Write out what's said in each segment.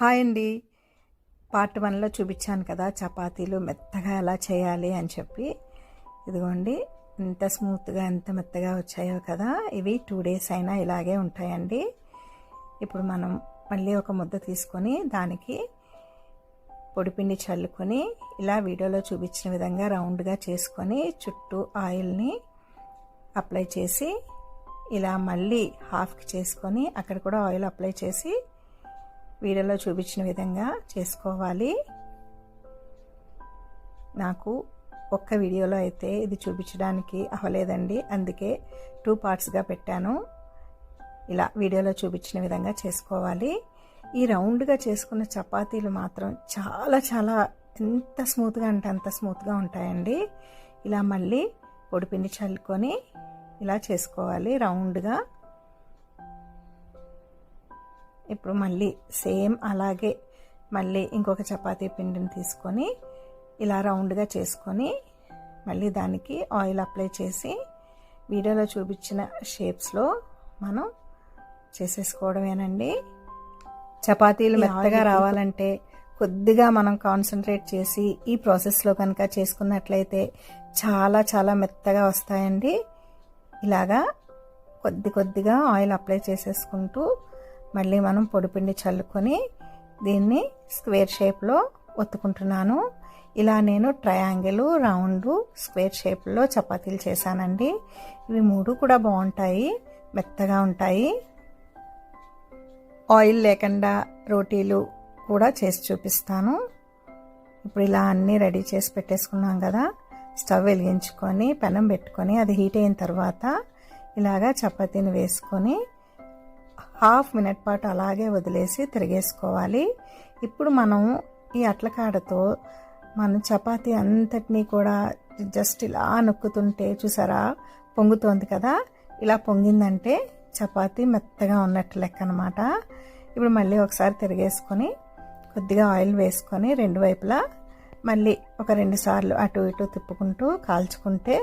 Hi అండి. Part 1లో చూపించాను కదా చపాతీలు మెత్తగా ఎలా చేయాలి అని చెప్పి. ఇదిగోండి ఎంత స్మూత్గా ఎంత మెత్తగా వచ్చాయో కదా. ఇవి 2 days అయినా ఇలాగే ఉంటాయండి. ఇప్పుడు మనం మళ్ళీ ఒక ముద్ద తీసుకొని దానికి పొడిపిండి చల్లుకొని ఇలా వీడియోలో చూపించిన విధంగా రౌండ్గా చేసుకొని చుట్టూ ఆయిల్ని అప్లై చేసి ఇలా మళ్ళీ హాఫ్కి చేసుకొని అక్కడ కూడా ఆయిల్ అప్లై చేసి వీడియోలో చూపించిన విధంగా చేసుకోవాలి. నాకు ఒక్క వీడియోలో అయితే ఇది చూపించడానికి అవ్వలేదండి, అందుకే 2 partsగా పెట్టాను. ఇలా వీడియోలో చూపించిన విధంగా చేసుకోవాలి. ఈ రౌండ్గా చేసుకున్న చపాతీలు మాత్రం చాలా చాలా ఎంత స్మూత్గా అంటే అంత స్మూత్గా ఉంటాయండి. ఇలా మళ్ళీ పొడిపిండి చల్లుకొని ఇలా చేసుకోవాలి రౌండ్గా. ఇప్పుడు మళ్ళీ సేమ్ అలాగే మళ్ళీ ఇంకొక చపాతీ పిండిని తీసుకొని ఇలా రౌండ్గా చేసుకొని మళ్ళీ దానికి ఆయిల్ అప్లై చేసి వీడియోలో చూపించిన షేప్స్లో మనం చేసేసుకోవడమేనండి. చపాతీలు మెత్తగా రావాలంటే కొద్దిగా మనం కాన్సన్ట్రేట్ చేసి ఈ ప్రాసెస్లో కనుక చేసుకున్నట్లయితే చాలా చాలా మెత్తగా వస్తాయండి. ఇలాగా కొద్దిగా ఆయిల్ అప్లై చేసేసుకుంటూ మళ్ళీ మనం పొడిపిండి చల్లుకొని దీన్ని స్క్వేర్ షేప్లో ఒత్తుకుంటున్నాను. ఇలా నేను ట్రయాంగిల్, రౌండ్, స్క్వేర్ షేప్లో చపాతీలు చేశానండి. ఇవి 3 కూడా బాగుంటాయి, మెత్తగా ఉంటాయి. ఆయిల్ లేకుండా రోటీలు కూడా చేసి చూపిస్తాను. ఇప్పుడు ఇలా అన్నీ రెడీ చేసి పెట్టేసుకున్నాం కదా. స్టవ్ వెలిగించుకొని పెనం పెట్టుకొని అది హీట్ అయిన తర్వాత ఇలాగా చపాతీని వేసుకొని ½ minute పాటు అలాగే వదిలేసి తిరిగేసుకోవాలి. ఇప్పుడు మనం ఈ అట్లకాడతో మనం చపాతీ అంతటినీ కూడా జస్ట్ ఇలా నొక్కుతుంటే చూసారా పొంగుతోంది కదా. ఇలా పొంగిందంటే చపాతీ మెత్తగా ఉన్నట్టు లెక్క అనమాట. ఇప్పుడు మళ్ళీ ఒకసారి తిరిగేసుకొని కొద్దిగా ఆయిల్ వేసుకొని 2 వైపులా మళ్ళీ ఒక 2 సార్లు అటు ఇటు తిప్పుకుంటూ కాల్చుకుంటే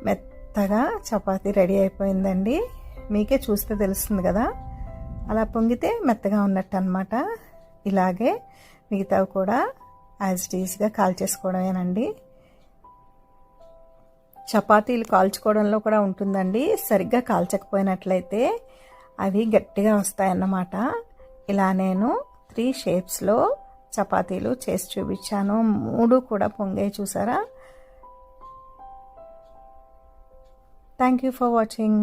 మెత్తగా చపాతీ రెడీ అయిపోయిందండి. మీకే చూస్తే తెలుస్తుంది కదా. అలా పొంగితే మెత్తగా ఉన్నట్టు అనమాట. ఇలాగే మిగతావి కూడా యాజ్ ఇట్ ఈజ్గా కాల్చేసుకోవడమేనండి. చపాతీలు కాల్చుకోవడంలో కూడా ఉంటుందండి. సరిగ్గా కాల్చకపోయినట్లయితే అవి గట్టిగా వస్తాయన్నమాట. ఇలా నేను 3 షేప్స్లో చపాతీలు చేసి చూపించాను. 3 కూడా పొంగాయి చూసారా. Thank you for watching.